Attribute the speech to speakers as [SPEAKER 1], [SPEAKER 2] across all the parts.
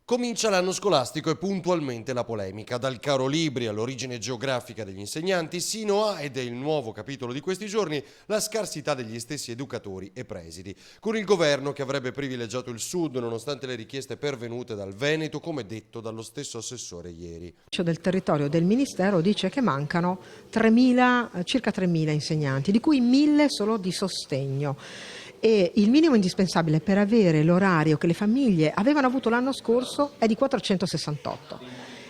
[SPEAKER 1] Comincia l'anno scolastico e puntualmente la polemica, dal caro libri all'origine geografica degli insegnanti, sino a, ed è il nuovo capitolo di questi giorni, la scarsità degli stessi educatori e presidi. Con il governo che avrebbe privilegiato il sud nonostante le richieste pervenute dal Veneto, come detto dallo stesso assessore ieri.
[SPEAKER 2] Del territorio del Ministero dice che mancano circa 3.000 insegnanti, di cui 1.000 solo di sostegno. E il minimo indispensabile per avere l'orario che le famiglie avevano avuto l'anno scorso è di 468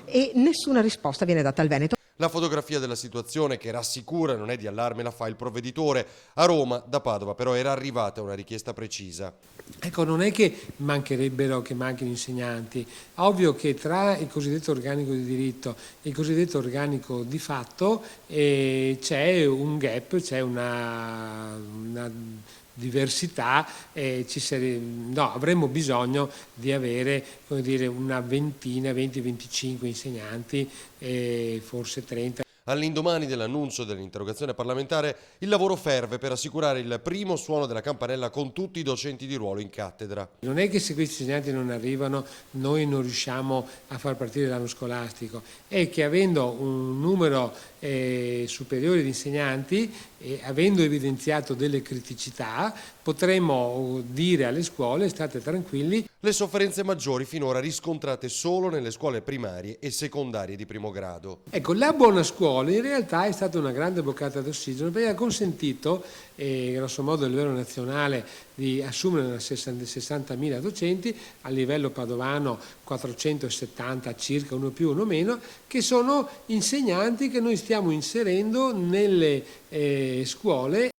[SPEAKER 2] e nessuna risposta viene data al Veneto.
[SPEAKER 1] La fotografia della situazione, che rassicura, non è di allarme, la fa il provveditore. A Roma, da Padova, però era arrivata una richiesta precisa.
[SPEAKER 3] Ecco, non è che manchino insegnanti. Ovvio che tra il cosiddetto organico di diritto e il cosiddetto organico di fatto c'è un gap, c'è una diversità, avremmo bisogno di avere, come dire, una ventina, 20-25 insegnanti, forse 30.
[SPEAKER 1] All'indomani dell'annuncio dell'interrogazione parlamentare, il lavoro ferve per assicurare il primo suono della campanella con tutti i docenti di ruolo in cattedra.
[SPEAKER 3] Non è che se questi insegnanti non arrivano noi non riusciamo a far partire l'anno scolastico, è che avendo un numero superiore di insegnanti e avendo evidenziato delle criticità potremmo dire alle scuole: state tranquilli.
[SPEAKER 1] Le sofferenze maggiori finora riscontrate solo nelle scuole primarie e secondarie di primo grado.
[SPEAKER 3] Ecco, la buona scuola in realtà è stata una grande boccata d'ossigeno perché ha consentito, grosso modo a livello nazionale, di assumere 60.000 docenti, a livello padovano 470 circa, uno più uno meno, che sono insegnanti che noi stiamo inserendo nelle scuole